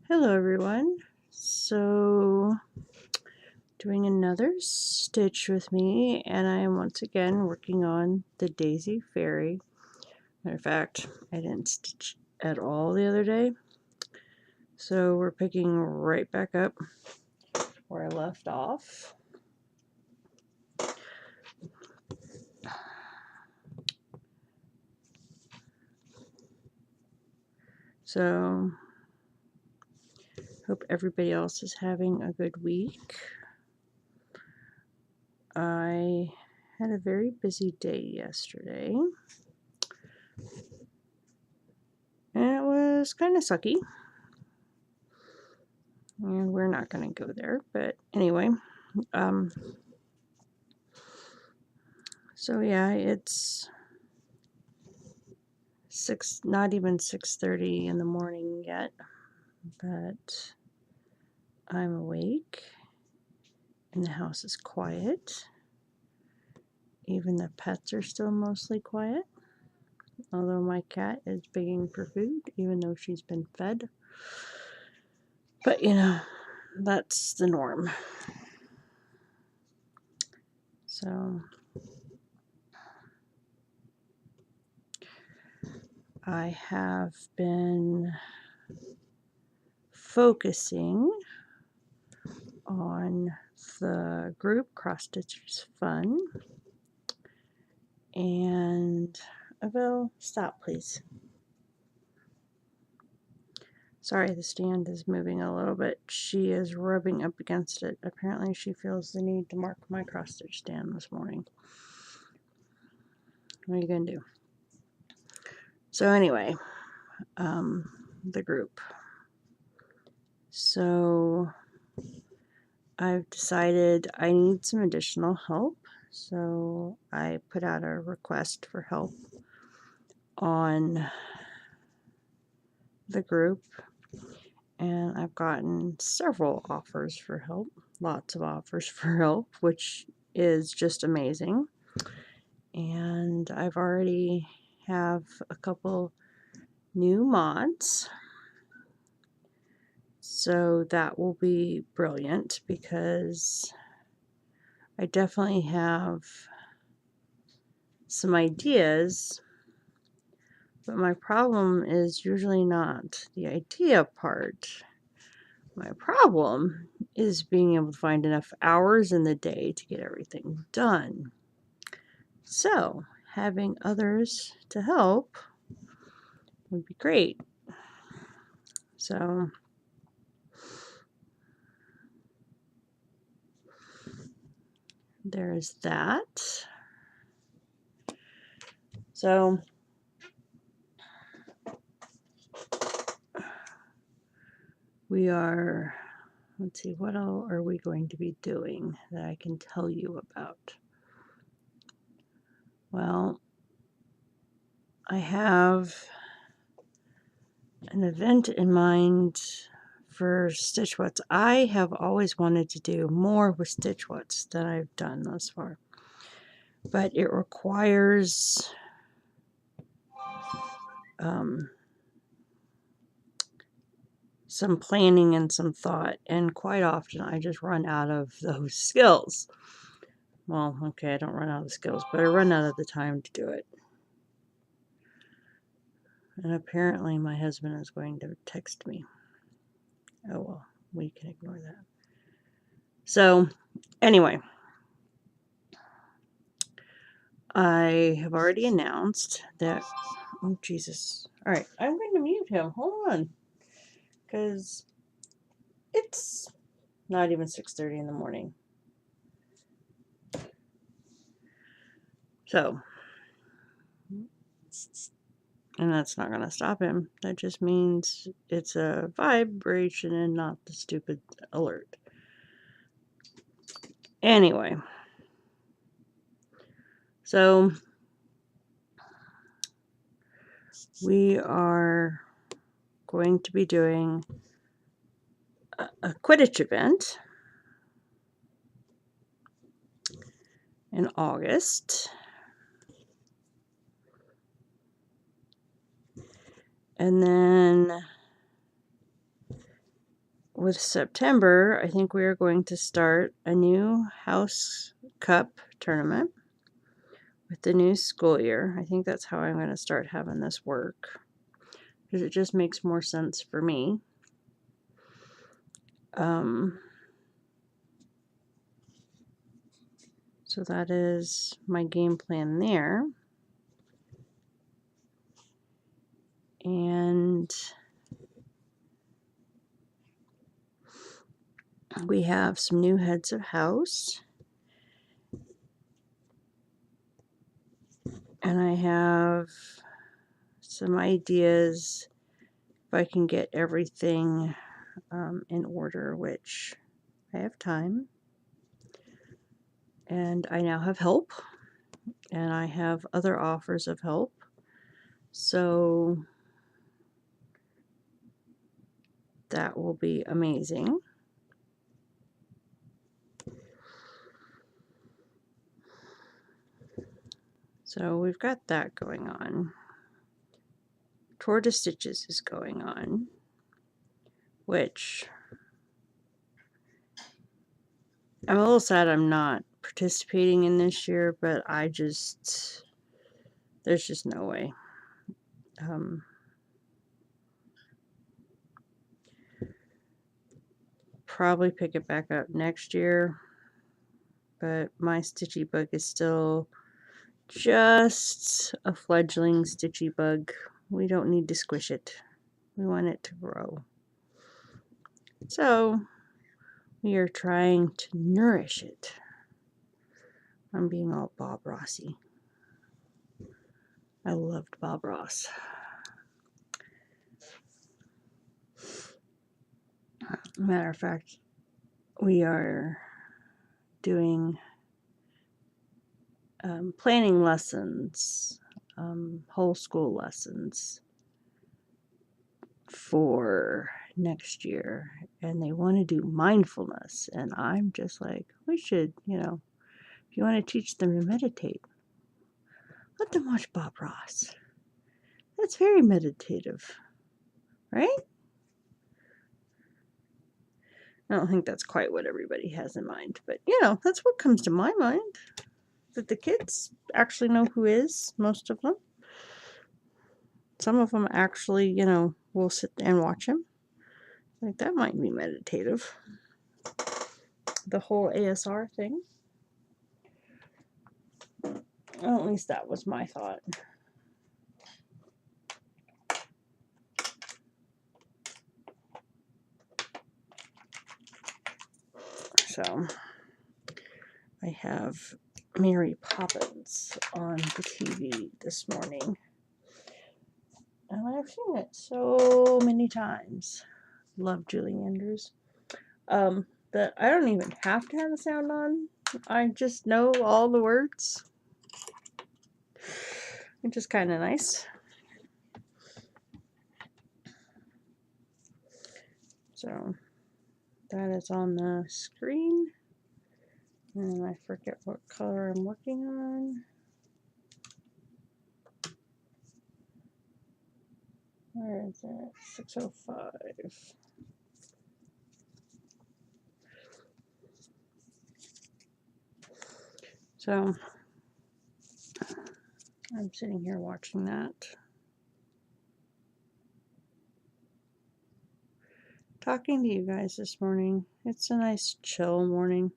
Hello everyone. So doing another stitch with me, and I am once again working on the Dasiy Fariy. Matter of fact, I didn't stitch at all the other day. So we're picking right back up where I left off. So hope everybody else is having a good week. I had a very busy day yesterday, and it was kind of sucky. And we're not going to go there, but anyway, so yeah, it's not even 6:30 in the morning yet, but I'm awake and the house is quiet. Even the pets are still mostly quiet, although my cat is begging for food, even though she's been fed. But that's the norm. So I have been focusing on the group Cross Stitchers Fun, and Abel, stop please. Sorry, the stand is moving a little bit. She is rubbing up against it. Apparently she feels the need to mark my cross stitch stand this morning. What are you gonna do? So anyway, the group. So I've decided I need some additional help. So I put out a request for help on the group, and I've gotten several offers for help, lots of offers for help, which is just amazing. And I've already have a couple new mods, so that will be brilliant because I definitely have some ideas, but my problem is usually not the idea part. My problem is being able to find enough hours in the day to get everything done. So having others to help would be great. So there's that. So we are, let's see, what all are we going to be doing that I can tell you about? Well, I have an event in mind for Stitch What's. I have always wanted to do more with Stitch What's than I've done thus far, but it requires some planning and some thought, and quite often I just run out of those skills. Well, okay, I don't run out of skills, but I run out of the time to do it. And apparently my husband is going to text me. Oh well, we can ignore that. So anyway, I have already announced that, oh Jesus. All right, I'm going to mute him. Hold on. Because it's not even 6:30 in the morning. So, and that's not going to stop him. That just means it's a vibration and not the stupid alert. Anyway, so we are going to be doing a Quidditch event in August. And then with September, I think we are going to start a new house cup tournament with the new school year. I think that's how I'm going to start having this work, because it just makes more sense for me. So that is my game plan there. And we have some new heads of house. And I have some ideas if I can get everything in order, which I have time. And I now have help. And I have other offers of help. So that will be amazing. So we've got that going on. Tour de Stitches is going on, which I'm a little sad I'm not participating in this year, but there's just no way. Probably pick it back up next year, but my Stitchy bug is still just a fledgling Stitchy bug. We don't need to squish it. We want it to grow. So we are trying to nourish it. I'm being all Bob Rossy. I loved Bob Ross. Matter of fact, we are doing planning lessons, whole school lessons for next year, and they want to do mindfulness, and I'm just like, we should, if you want to teach them to meditate, let them watch Bob Ross. That's very meditative, right? I don't think that's quite what everybody has in mind, but that's what comes to my mind. That the kids actually know who is, most of them. Some of them actually, will sit and watch him. Like, that might be meditative. The whole ASR thing. Well, at least that was my thought. So, I have Mary Poppins on the TV this morning. And I've seen it so many times. Love Julie Andrews. That I don't even have to have the sound on. I just know all the words. Which is kind of nice. So that is on the screen. And I forget what color I'm working on. Where is it? 605. So I'm sitting here watching that. Talking to you guys this morning. It's a nice chill morning.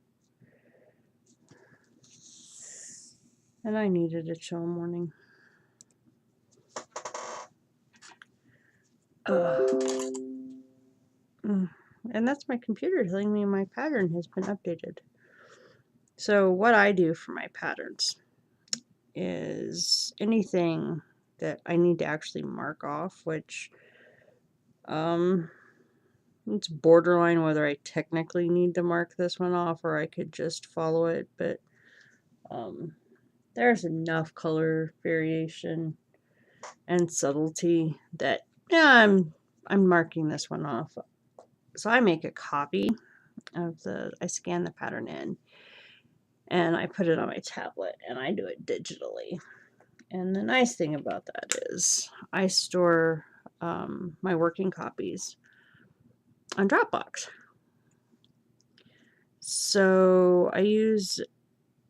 And I needed a chill morning. And that's my computer telling me my pattern has been updated. So what I do for my patterns is anything that I need to actually mark off, which it's borderline whether I technically need to mark this one off or I could just follow it, but there's enough color variation and subtlety that I'm marking this one off. So I make a copy of I scan the pattern in and I put it on my tablet and I do it digitally. And the nice thing about that is I store my working copies on Dropbox. So I use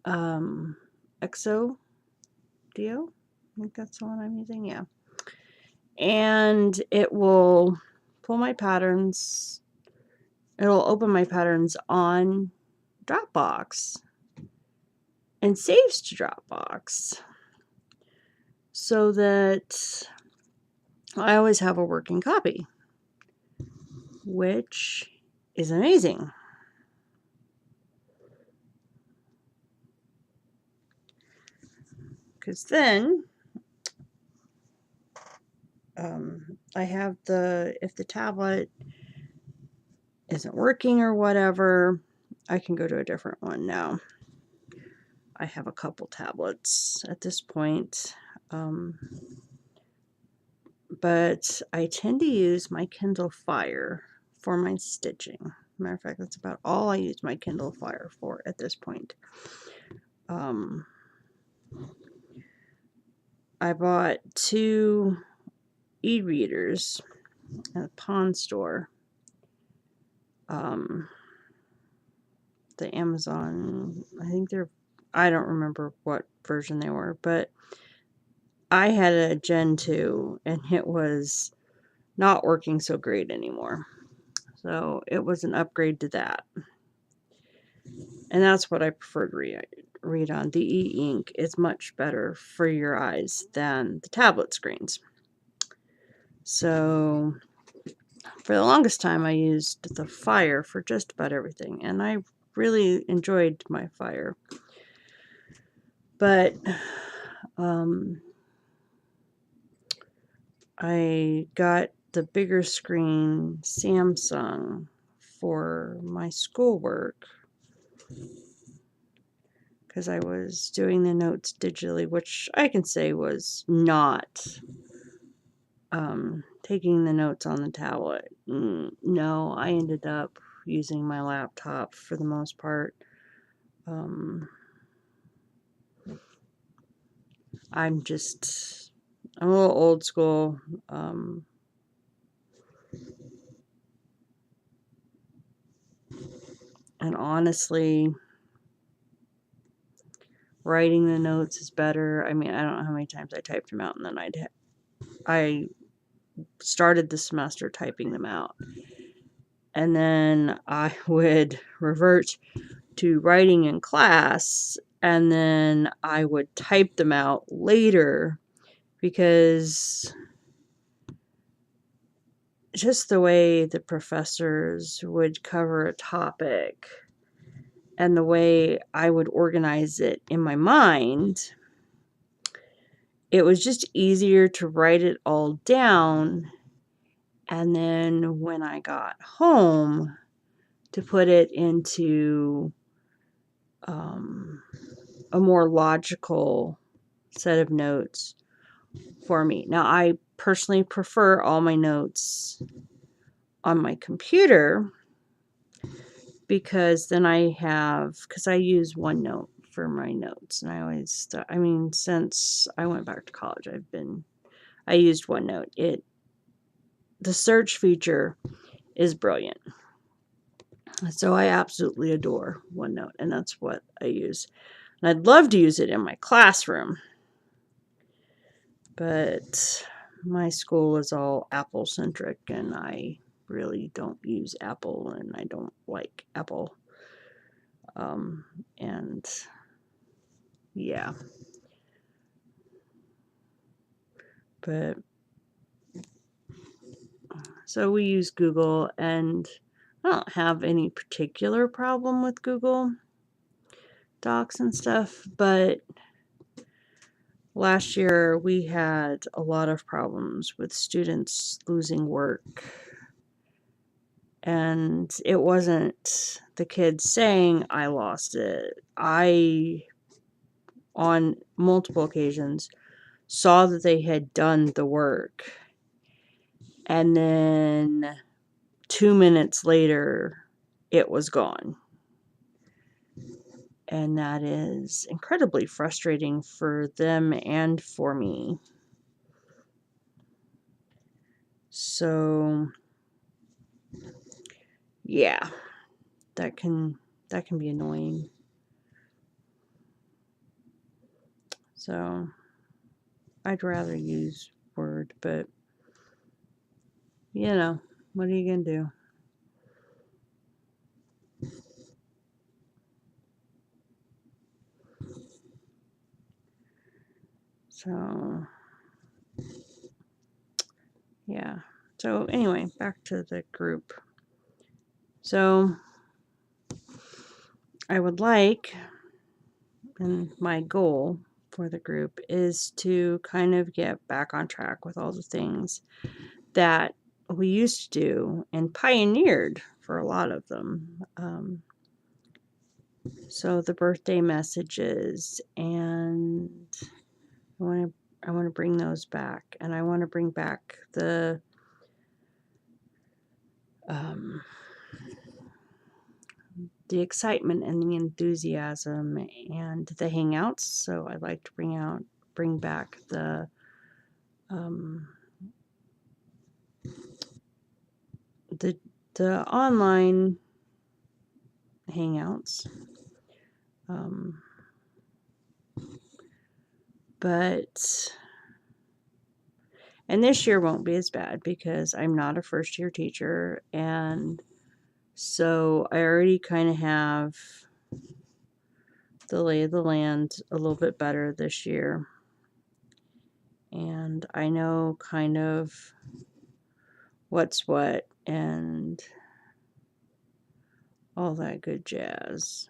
Exo Dio. I think that's the one I'm using. Yeah. And it will pull my patterns. It'll open my patterns on Dropbox and saves to Dropbox so that I always have a working copy, which is amazing. Because then I have if the tablet isn't working or whatever, I can go to a different one now. I have a couple tablets at this point. But I tend to use my Kindle Fire for my stitching. Matter of fact, that's about all I use my Kindle Fire for at this point. I bought 2 e-readers at a pawn store. The Amazon, I don't remember what version they were, but I had a Gen 2 and it was not working so great anymore. So it was an upgrade to that. And that's what I prefer to read on. The e-ink is much better for your eyes than the tablet screens. So for the longest time, I used the Fire for just about everything. And I really enjoyed my Fire. But I got the bigger screen Samsung for my schoolwork because I was doing the notes digitally, which I can say was not taking the notes on the tablet. No, I ended up using my laptop for the most part. I'm a little old school. And honestly, writing the notes is better. I mean, I don't know how many times I typed them out, and then I started the semester typing them out. And then I would revert to writing in class, and then I would type them out later because just the way the professors would cover a topic and the way I would organize it in my mind, it was just easier to write it all down. And then when I got home, to put it into a more logical set of notes for me. Now, I personally prefer all my notes on my computer because then because I use OneNote for my notes, and I always, since I went back to college, I used OneNote. The search feature is brilliant. So I absolutely adore OneNote, and that's what I use. And I'd love to use it in my classroom, but my school is all Apple-centric, and I really don't use Apple, and I don't like Apple. And yeah. But so we use Google, and I don't have any particular problem with Google Docs and stuff, but last year we had a lot of problems with students losing work. And it wasn't the kids saying I lost it. I, on multiple occasions, saw that they had done the work. And then 2 minutes later, it was gone. And that is incredibly frustrating for them and for me. So yeah, that can be annoying. So I'd rather use Word, but what are you gonna do? So yeah. So anyway, back to the group. So I would like, and my goal for the group is to kind of get back on track with all the things that we used to do and pioneered for a lot of them. So the birthday messages, and I want to bring those back, and I want to bring back the excitement and the enthusiasm and the hangouts. So I'd like to bring back the the online hangouts. But and this year won't be as bad because I'm not a first year teacher, and so I already kind of have the lay of the land a little bit better this year. And I know kind of what's what and all that good jazz.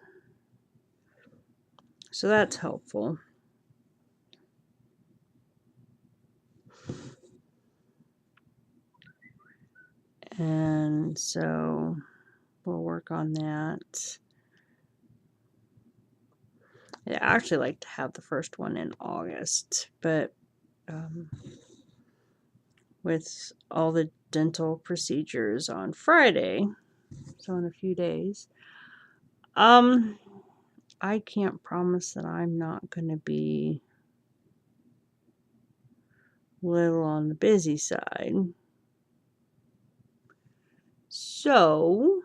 So that's helpful. And so we'll work on that. I'd actually like to have the first one in August, but with all the dental procedures on Friday, so in a few days, I can't promise that I'm not going to be a little on the busy side. So,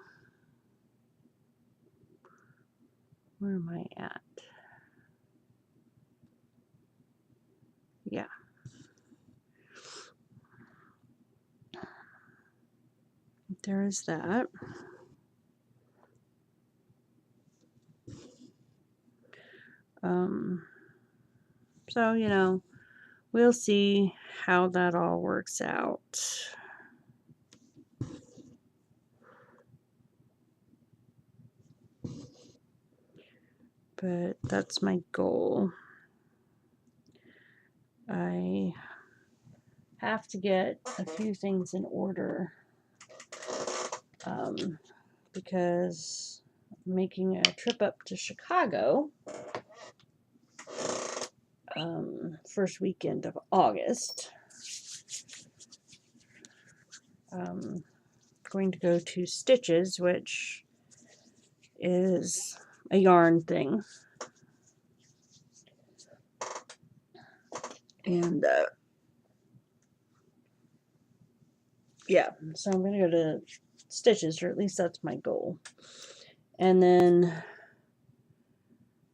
where am I at? Yeah. There is that. So, we'll see how that all works out. But that's my goal. I have to get a few things in order because I'm making a trip up to Chicago first weekend of August. Going to go to Stitches, which is a yarn thing. And yeah, so I'm going to go to Stitches, or at least that's my goal. And then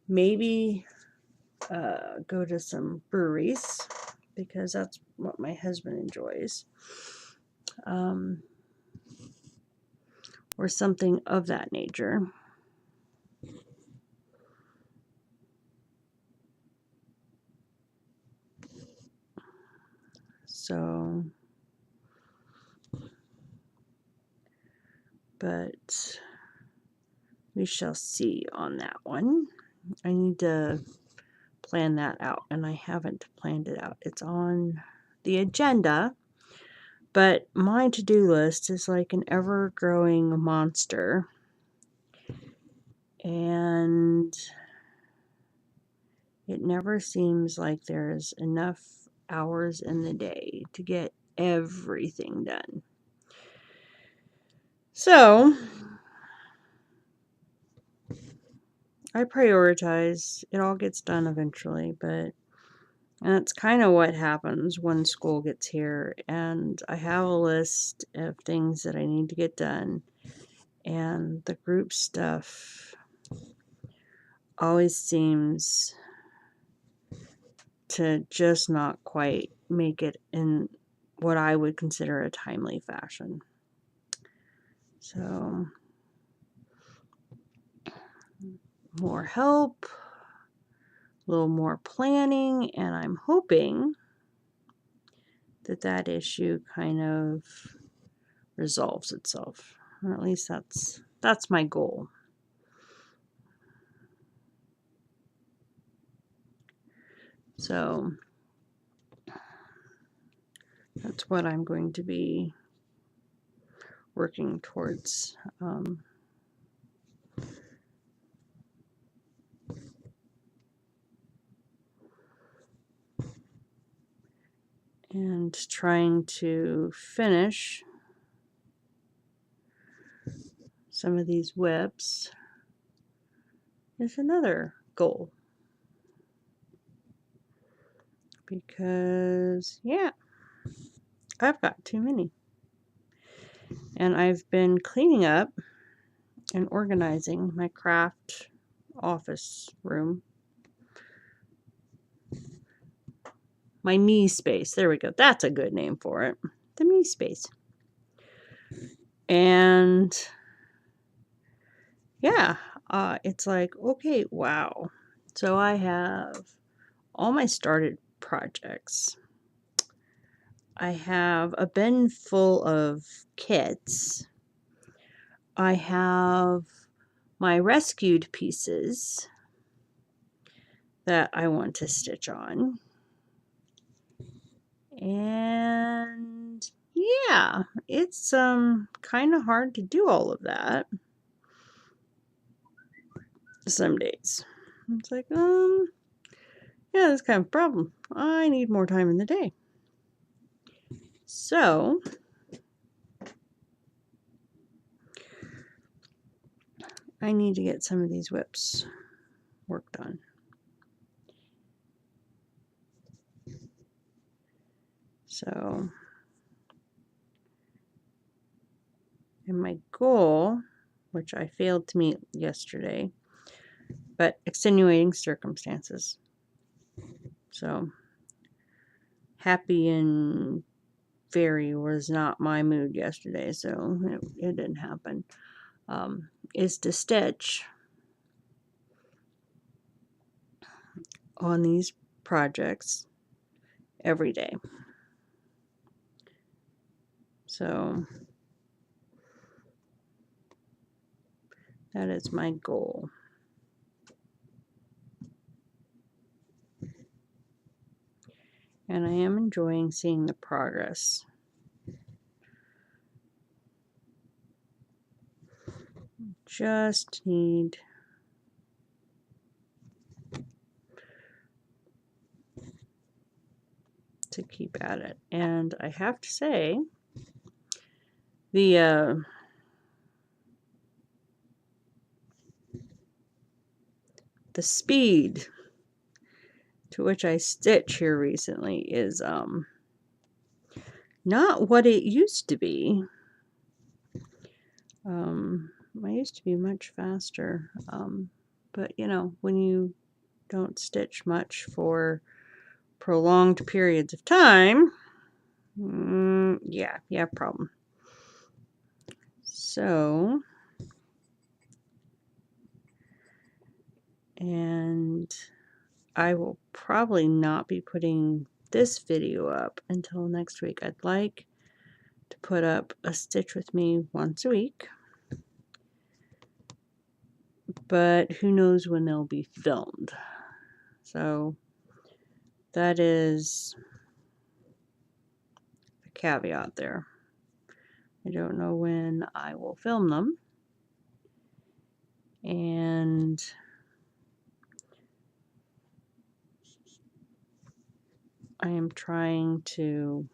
maybe go to some breweries because that's what my husband enjoys. Or something of that nature. So, but we shall see on that one. I need to plan that out, and I haven't planned it out. It's on the agenda, but my to-do list is like an ever-growing monster. And it never seems like there's enough hours in the day to get everything done. So I prioritize. It all gets done eventually, and that's kind of what happens when school gets here. And I have a list of things that I need to get done. And the group stuff always seems to just not quite make it in what I would consider a timely fashion. So, more help, a little more planning, and I'm hoping that that issue kind of resolves itself. Or at least that's my goal. So that's what I'm going to be working towards. And trying to finish some of these whips is another goal. Because, yeah, I've got too many. And I've been cleaning up and organizing my craft office room. My me space. There we go. That's a good name for it. The me space. And yeah, it's like, okay, wow. So I have all my started projects. I have a bin full of kits. I have my rescued pieces that I want to stitch on. And yeah, it's kind of hard to do all of that some days. It's like, yeah, that's kind of a problem. I need more time in the day. So I need to get some of these whips worked on. So, and my goal, which I failed to meet yesterday, but extenuating circumstances. So, happy and fairy was not my mood yesterday, so it didn't happen. Is to stitch on these projects every day. So, that is my goal. And I am enjoying seeing the progress. Just need to keep at it. And I have to say, the speed to which I stitch here recently is not what it used to be. I used to be much faster, but you know, when you don't stitch much for prolonged periods of time, yeah, you have a problem. So, and I will probably not be putting this video up until next week. I'd like to put up a Stitch with Me once a week, but who knows when they'll be filmed. So that is the caveat there. I don't know when I will film them. And I am trying to,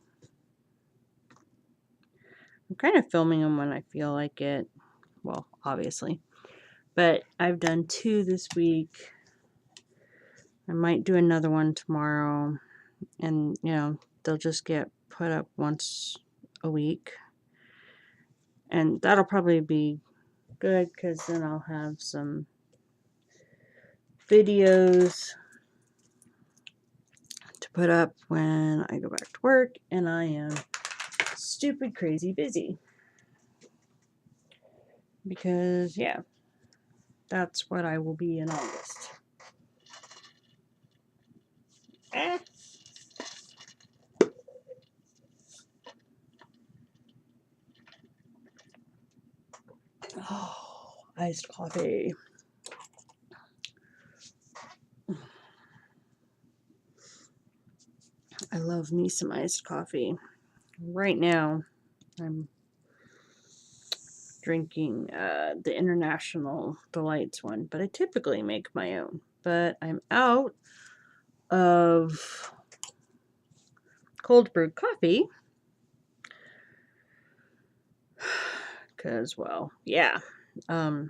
I'm kind of filming them when I feel like it. Well, obviously. But I've done 2 this week. I might do another one tomorrow. And, you know, they'll just get put up once a week. And that'll probably be good, because then I'll have some videos to put up when I go back to work and I am stupid crazy busy. Because, yeah, that's what I will be in August. Eh. Oh, iced coffee. I love me some iced coffee. Right now, I'm drinking the International Delights one, but I typically make my own. But I'm out of cold brewed coffee because, well, yeah, I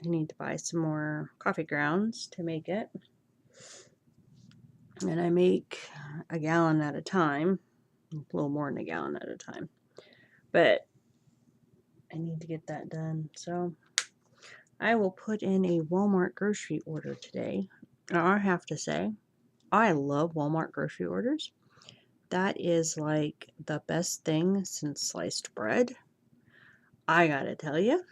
need to buy some more coffee grounds to make it. And I make a gallon at a time, a little more than a gallon at a time. But I need to get that done. So I will put in a Walmart grocery order today. Now, I have to say, I love Walmart grocery orders. That is like the best thing since sliced bread. I gotta tell you,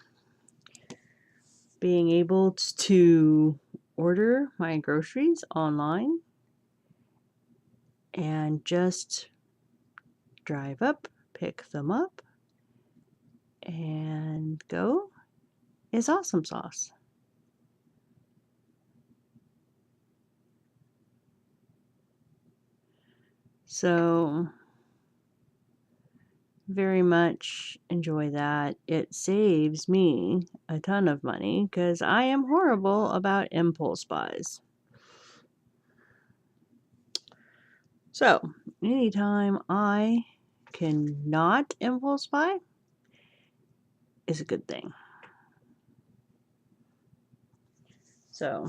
being able to order my groceries online and just drive up, pick them up, and go is awesome sauce. So, very much enjoy that. It saves me a ton of money because I am horrible about impulse buys. So, anytime I cannot impulse buy is a good thing. So,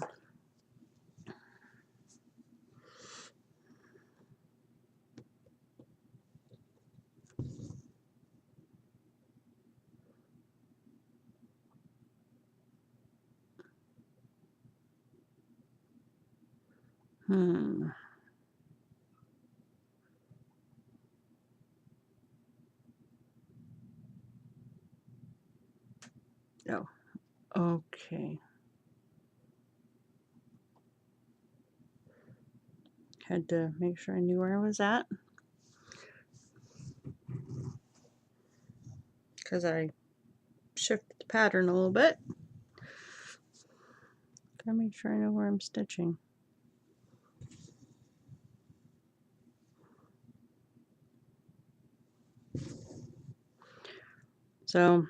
oh, okay. Had to make sure I knew where I was at. Because I shifted the pattern a little bit. Gotta make sure I know where I'm stitching. So,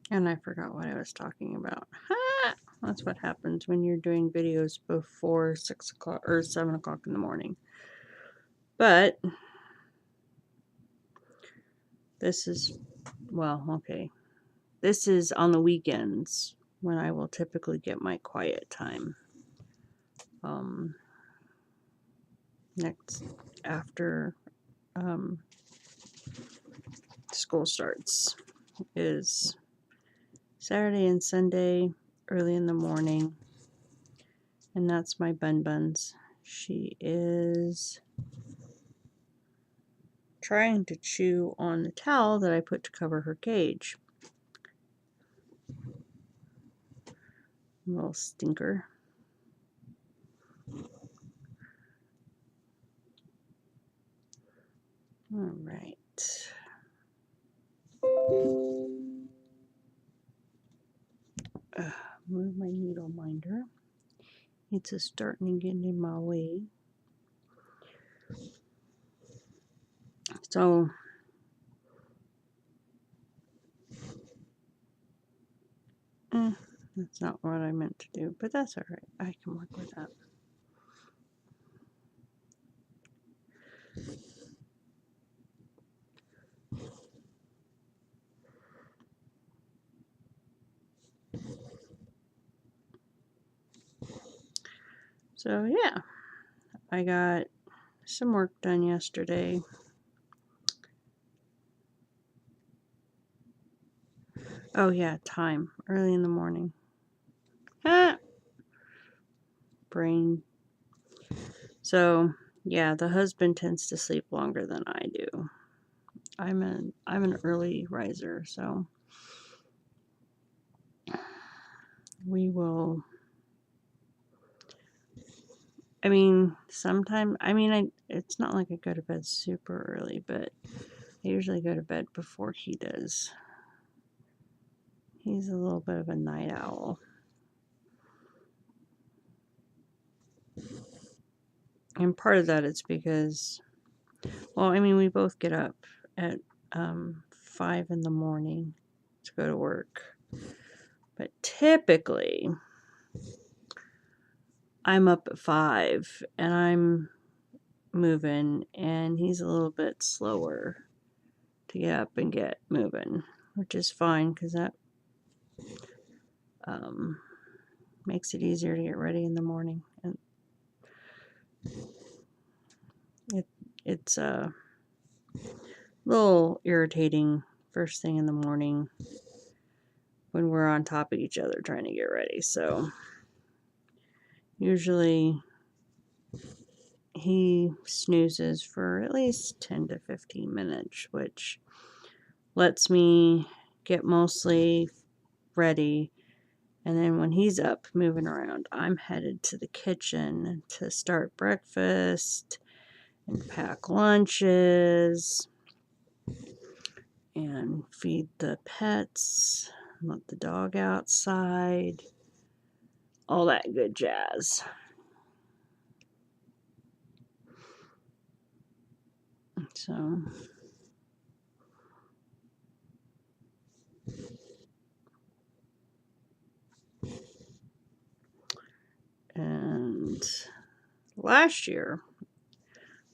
and I forgot what I was talking about. Ha! That's what happens when you're doing videos before 6 o'clock or 7 o'clock in the morning. But this is, well, okay. This is on the weekends when I will typically get my quiet time. Next, after school starts, is Saturday and Sunday, early in the morning. And that's my Buns. She is trying to chew on the towel that I put to cover her cage. Little stinker. All right. Move my needle minder. It's starting to get in my way. So, that's not what I meant to do, but that's all right. I can work with that. So, yeah, I got some work done yesterday. Oh yeah, time. Early in the morning. Ah, brain. So yeah, the husband tends to sleep longer than I do. I'm an early riser, so we will. I mean, sometimes. It's not like I go to bed super early, but I usually go to bed before he does. He's a little bit of a night owl. And part of that is because, well, we both get up at 5 in the morning to go to work. But typically, I'm up at 5 and I'm moving, and he's a little bit slower to get up and get moving, which is fine because that makes it easier to get ready in the morning. And it's a little irritating first thing in the morning when we're on top of each other trying to get ready. So usually he snoozes for at least 10 to 15 minutes, which lets me get mostly ready. And then when he's up moving around, I'm headed to the kitchen to start breakfast and pack lunches and feed the pets, let the dog outside, all that good jazz. So and last year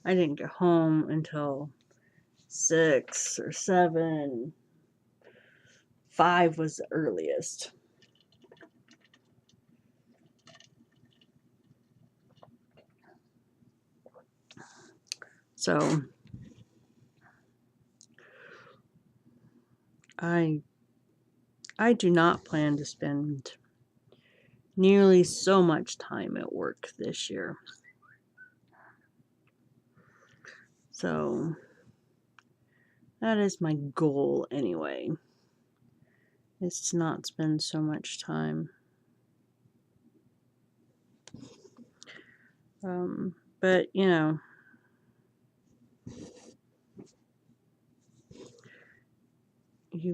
I didn't get home until 6 or 7. 5 was the earliest. So I do not plan to spend nearly so much time at work this year. So that is my goal anyway, is to not spend so much time. But you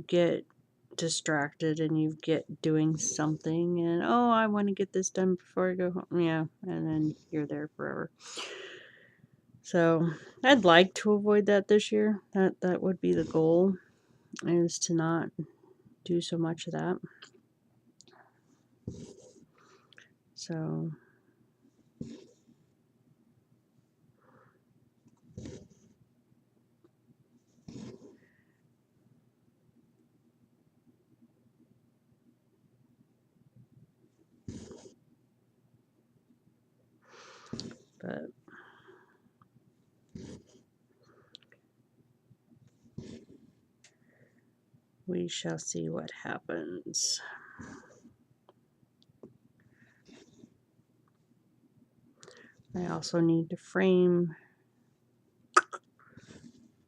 get distracted and you get doing something, and I want to get this done before I go home. Yeah, and then you're there forever. So I'd like to avoid that this year. That would be the goal, is to not do so much of that. So but we shall see what happens. I also need to frame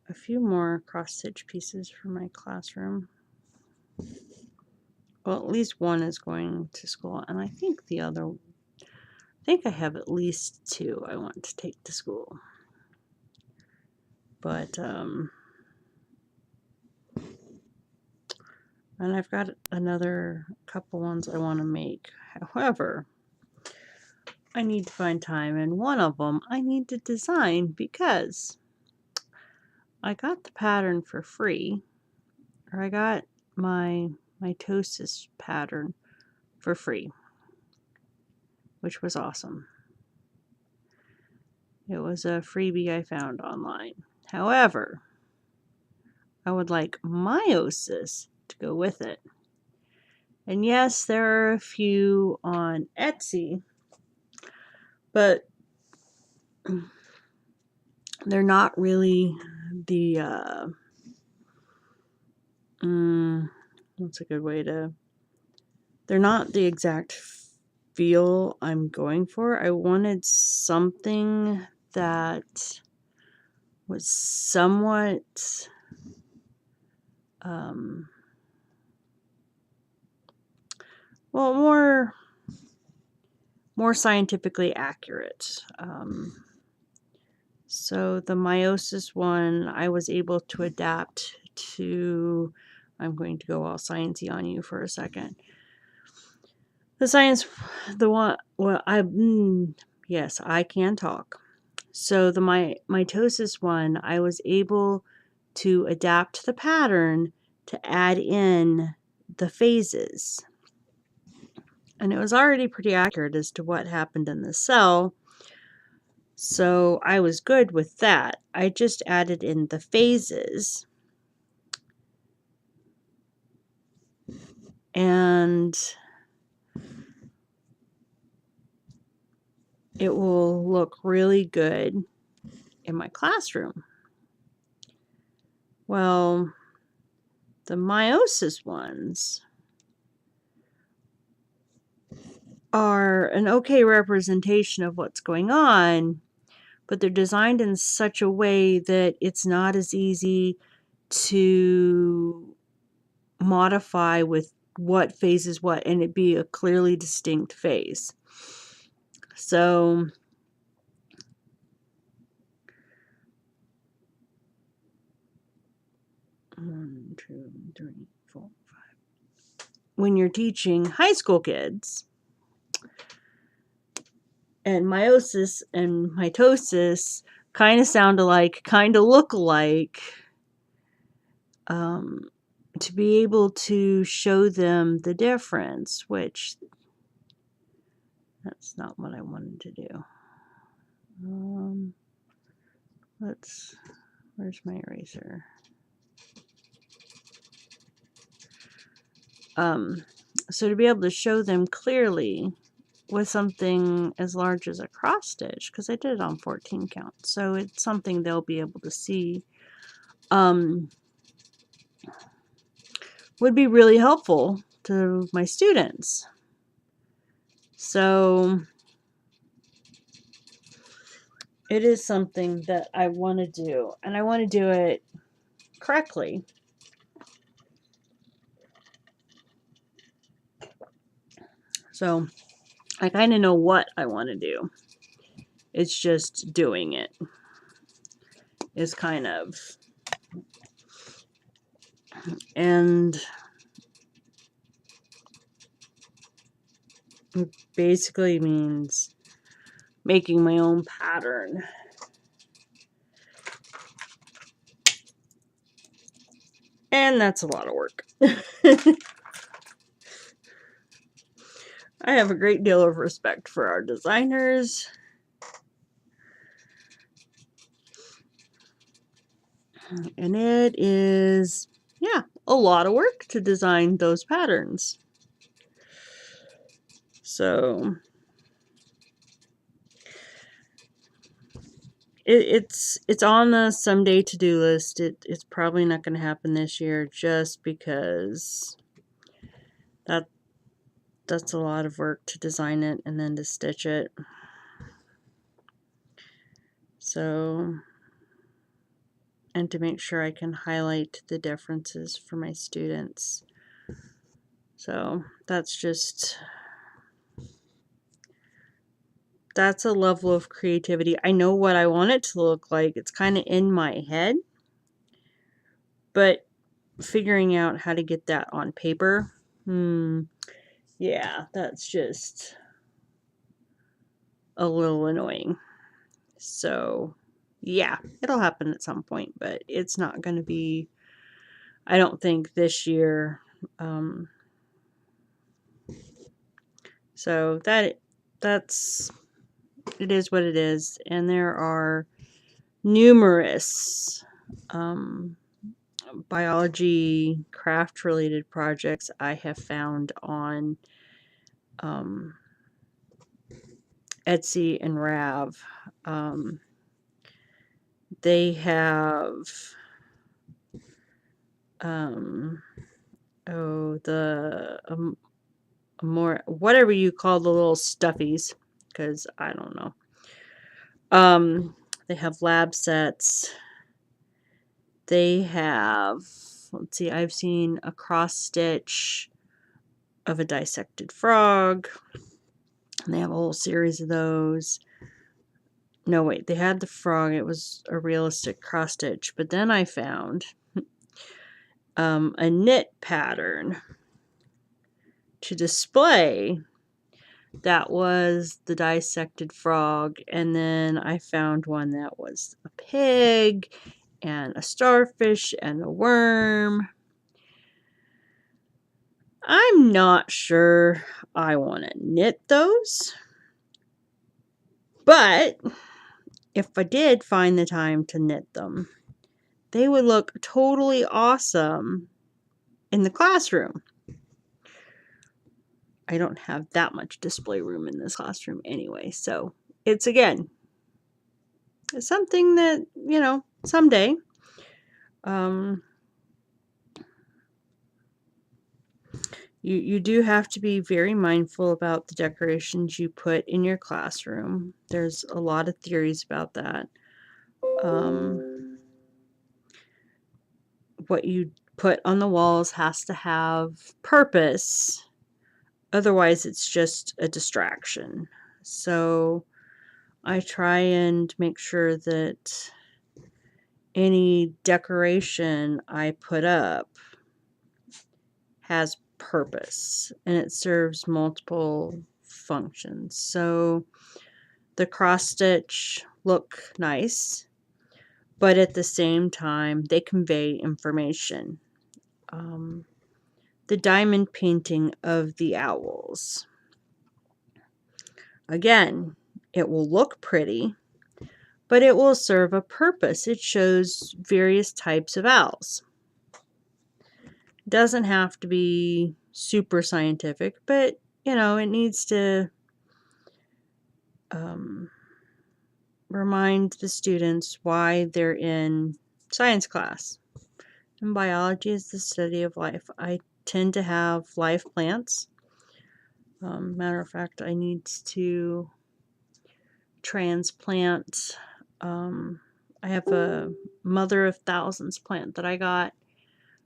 a few more cross-stitch pieces for my classroom. Well, at least one is going to school, and I think I have at least 2 I want to take to school. But and I've got another couple ones I want to make. However, I need to find time, and one of them I need to design because I got the pattern for free, or I got my mitosis pattern for free, which was awesome. It was a freebie I found online. However, I would like meiosis to go with it. And yes, there are a few on Etsy, but they're not really the That's a good way to... They're not the exact feel I'm going for. I wanted something that was somewhat well, more scientifically accurate. So the meiosis one, I was able to adapt to... I'm going to go all sciencey on you for a second. The science, the one, well, yes, I can talk. So the mitosis one, I was able to adapt the pattern to add in the phases. And it was already pretty accurate as to what happened in the cell. So I was good with that. I just added in the phases. And it will look really good in my classroom. Well, the meiosis ones are an okay representation of what's going on, but they're designed in such a way that it's not as easy to modify with what phase is what and it be a clearly distinct phase. So one, two, three, four, five. When you're teaching high school kids, and meiosis and mitosis kind of sound alike, kind of look alike, to be able to show them the difference, which that's not what I wanted to do. Where's my eraser? So to be able to show them clearly with something as large as a cross stitch, because I did it on 14 count, so it's something they'll be able to see, would be really helpful to my students. So it is something that I want to do, and I want to do it correctly. So I kind of know what I want to do. It's just doing it is kind of... And it basically means making my own pattern. And that's a lot of work. I have a great deal of respect for our designers. And it is, yeah, a lot of work to design those patterns. So it's on the someday to-do list. It's probably not going to happen this year just because that's a lot of work to design it and then to stitch it. So, and to make sure I can highlight the differences for my students. So that's a level of creativity. I know what I want it to look like. It's kind of in my head, but figuring out how to get that on paper, yeah, that's just a little annoying. So yeah, it'll happen at some point, but it's not going to be, I don't think, this year. So that's it is what it is. And there are numerous biology craft related projects I have found on Etsy and Rav. They have oh, the more, whatever you call the little stuffies, because I don't know. They have lab sets. They have, let's see, I've seen a cross stitch of a dissected frog. And they have a whole series of those. No, wait, they had the frog. It was a realistic cross stitch. But then I found a knit pattern to display that was the dissected frog. And then I found one that was a pig and a starfish and a worm. I'm not sure I want to knit those. But if I did find the time to knit them, they would look totally awesome in the classroom. I don't have that much display room in this classroom anyway, so it's, again, something that, someday. You do have to be very mindful about the decorations you put in your classroom. There's a lot of theories about that. What you put on the walls has to have purpose. Otherwise, it's just a distraction. So I try and make sure that any decoration I put up has purpose and it serves multiple functions. So the cross stitch look nice, but at the same time, they convey information. The diamond painting of the owls. Again, it will look pretty, but it will serve a purpose. It shows various types of owls. It doesn't have to be super scientific, but, it needs to remind the students why they're in science class. And biology is the study of life. I tend to have live plants. Matter of fact, I need to transplant. I have a mother of thousands plant that I got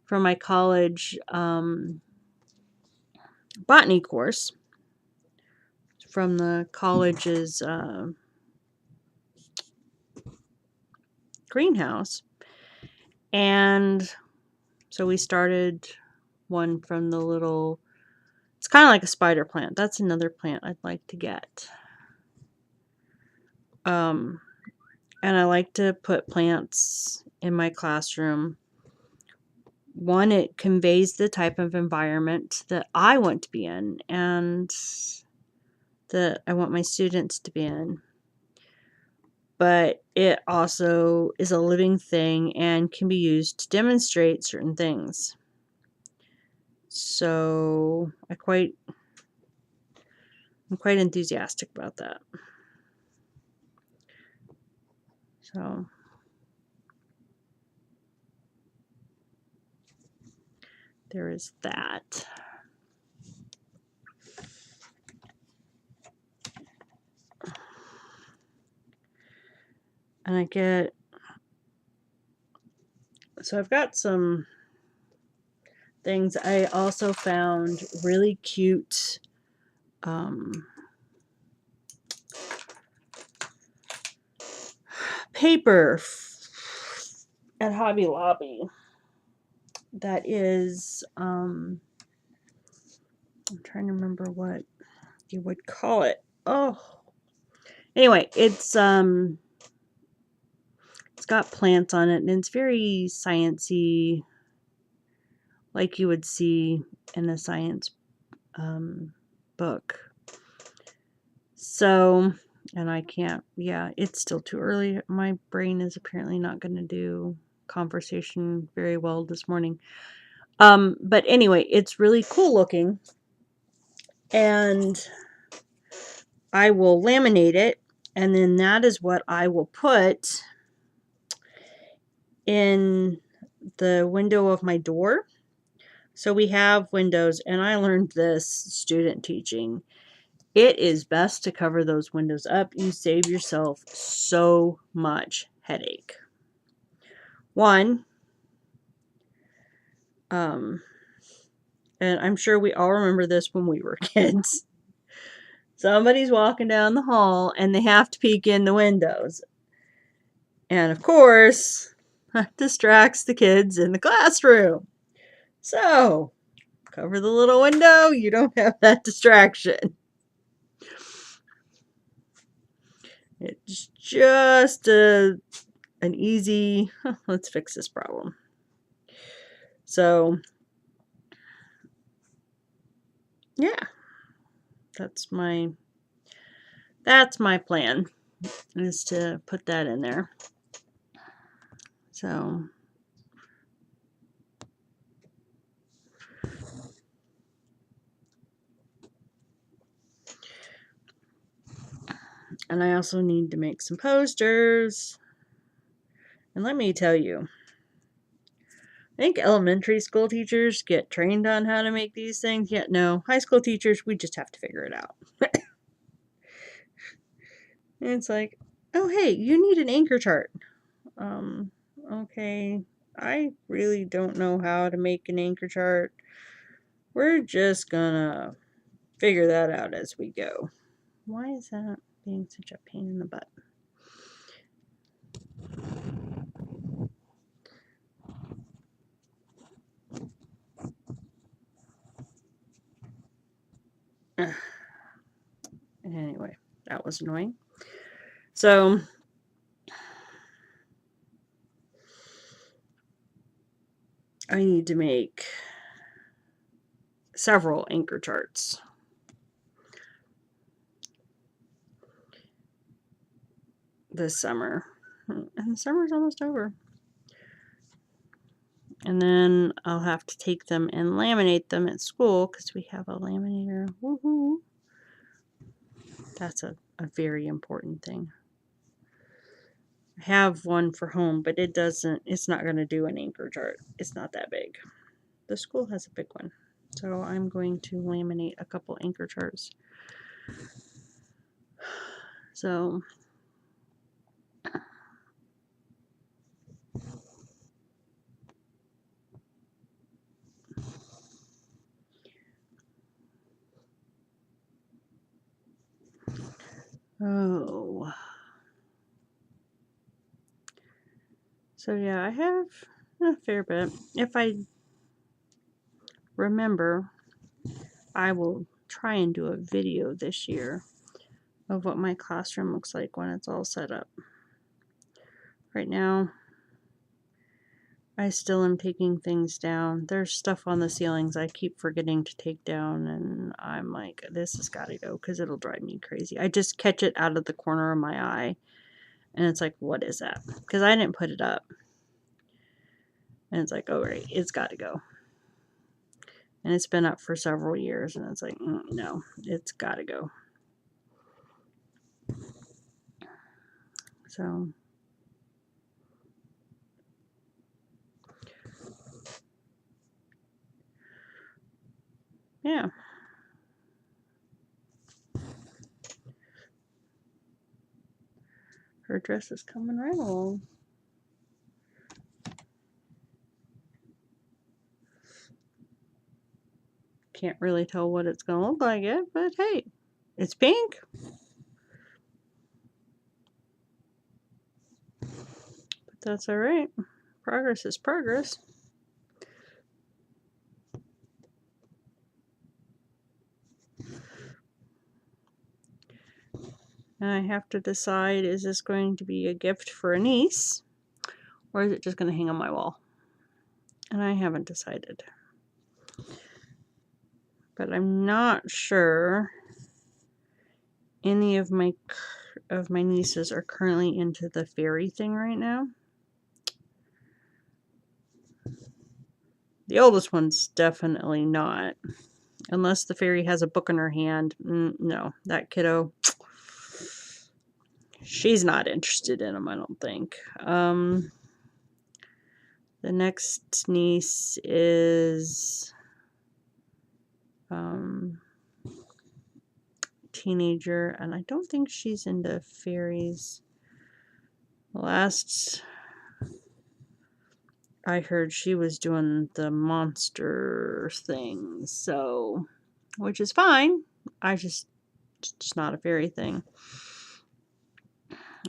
from my college botany course, from the college's greenhouse. And so we started one from the little, it's kind of like a spider plant. That's another plant I'd like to get. And I like to put plants in my classroom. One, it conveys the type of environment that I want to be in and that I want my students to be in. But it also is a living thing and can be used to demonstrate certain things. So I'm quite enthusiastic about that. So there is that. And so I've got some things. I also found really cute paper at Hobby Lobby that is, I'm trying to remember what you would call it. Oh, anyway, it's got plants on it and it's very sciencey, like you would see in a science book. So, and I can't, it's still too early. My brain is apparently not going to do conversation very well this morning. But anyway, it's really cool looking. And I will laminate it. And then that is what I will put in the window of my door. So we have windows, and I learned this student teaching. It is best to cover those windows up. You save yourself so much headache. One, and I'm sure we all remember this when we were kids. Somebody's walking down the hall and they have to peek in the windows. And of course, that distracts the kids in the classroom. So, cover the little window, you don't have that distraction. It's just an easy, let's fix this problem. So, yeah, that's my plan, is to put that in there. So, and I also need to make some posters. And let me tell you, I think elementary school teachers get trained on how to make these things. Yet no, high school teachers, we just have to figure it out. And it's like, oh, hey, you need an anchor chart. Okay, I really don't know how to make an anchor chart. We're just gonna figure that out as we go. Why is that being such a pain in the butt? Anyway, that was annoying. So, I need to make several anchor charts. This summer. And the summer's almost over. And then I'll have to take them and laminate them at school because we have a laminator. Woohoo! That's a very important thing. I have one for home, but it's not going to do an anchor chart. It's not that big. The school has a big one. So I'm going to laminate a couple anchor charts. So So yeah, I have a fair bit. If I remember, I will try and do a video this year of what my classroom looks like when it's all set up. Right now, I still am taking things down. There's stuff on the ceilings I keep forgetting to take down, and I'm like, this has got to go because it'll drive me crazy. I just catch it out of the corner of my eye, and it's like, what is that? Because I didn't put it up. And it's like, oh, right, it's got to go. And it's been up for several years, and it's like, no, it's got to go. So, yeah. Her dress is coming right along. Can't really tell what it's going to look like yet, but hey, it's pink. But that's all right. Progress is progress. And I have to decide, is this going to be a gift for a niece, or is it just going to hang on my wall? And I haven't decided. But I'm not sure any of my nieces are currently into the fairy thing right now. The oldest one's definitely not. Unless the fairy has a book in her hand. No, that kiddo, she's not interested in them, I don't think. The next niece is teenager, and I don't think she's into fairies. Last I heard, she was doing the monster thing, so, which is fine. It's not a fairy thing.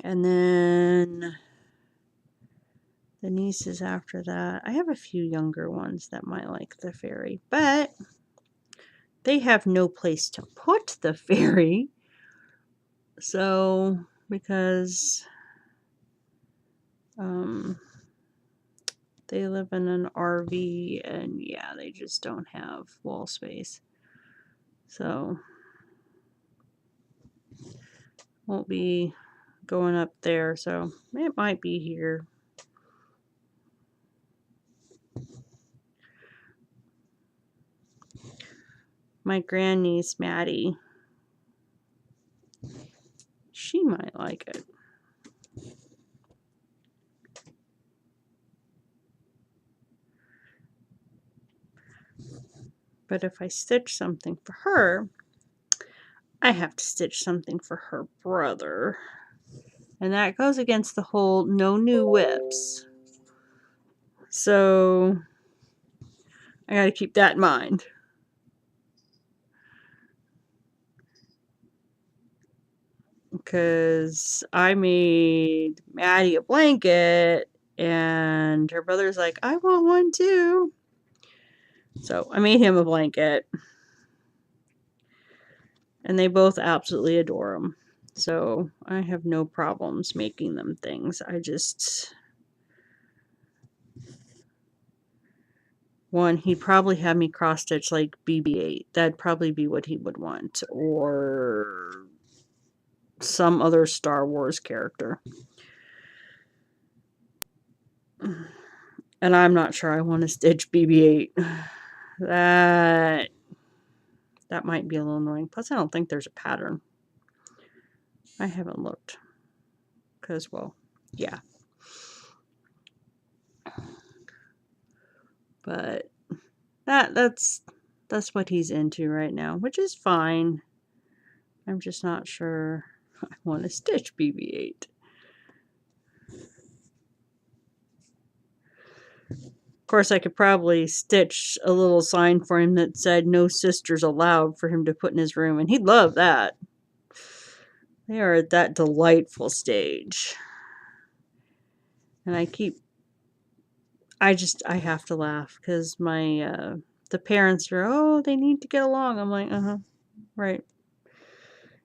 And then the nieces after that, I have a few younger ones that might like the fairy, but they have no place to put the fairy. So, because they live in an RV, and yeah, they just don't have wall space. So, won't be going up there, so it might be here. My grandniece, Maddie, she might like it. But if I stitch something for her, I have to stitch something for her brother. And that goes against the whole no new whips. So I gotta keep that in mind. Because I made Maddie a blanket, and her brother's like, I want one too. So I made him a blanket. And they both absolutely adore them. So I have no problems making them things. One, he'd probably have me cross stitch like BB-8. That'd probably be what he would want. Or some other Star Wars character. And I'm not sure I want to stitch BB-8. That might be a little annoying. Plus, I don't think there's a pattern. I haven't looked. Because, well, yeah. But that's what he's into right now, which is fine. I'm just not sure I want to stitch BB-8. Of course, I could probably stitch a little sign for him that said no sisters allowed for him to put in his room, and he'd love that. They are at that delightful stage. And I have to laugh because the parents are, oh, they need to get along. I'm like, right.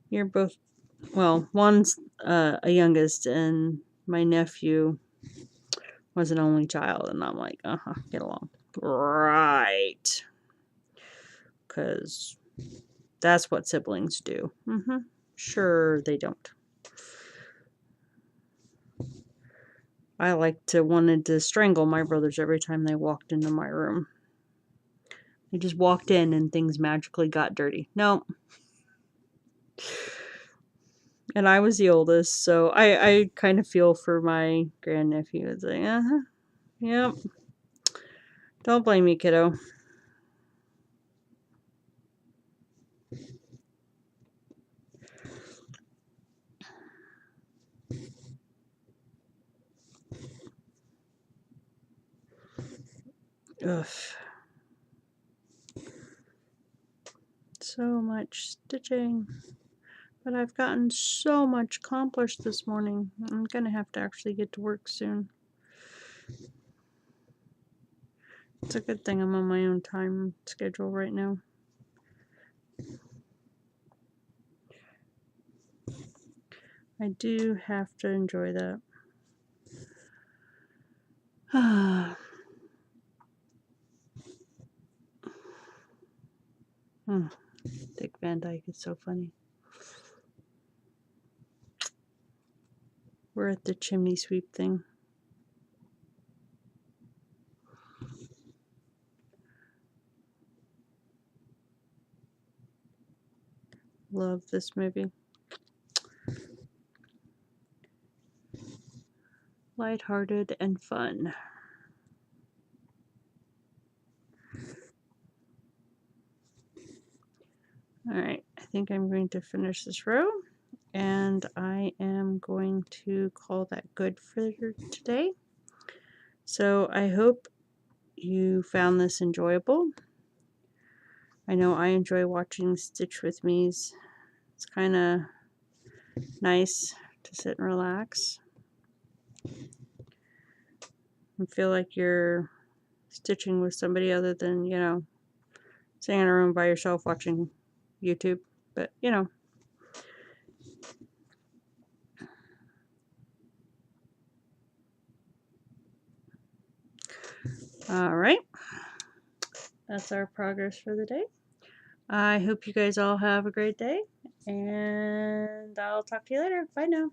You're both, well, one's a youngest, and my nephew was an only child, and I'm like, get along. Right. Because that's what siblings do. Sure, they don't. I wanted to strangle my brothers every time they walked into my room. They just walked in and things magically got dirty. No. And I was the oldest, so I kind of feel for my grandnephew. It's like, yep. Don't blame me, kiddo. Ugh. So much stitching. But I've gotten so much accomplished this morning. I'm going to have to actually get to work soon. It's a good thing I'm on my own time schedule right now. I do have to enjoy that. Dick Van Dyke is so funny. We're at the chimney sweep thing. Love this movie. Lighthearted and fun. Alright, I think I'm going to finish this row, and I am going to call that good for today. So I hope you found this enjoyable. I know I enjoy watching Stitch with Me's. It's kind of nice to sit and relax and feel like you're stitching with somebody other than, you know, sitting in a room by yourself watching YouTube. But, you know. Alright. That's our progress for the day. I hope you guys all have a great day, and I'll talk to you later. Bye now.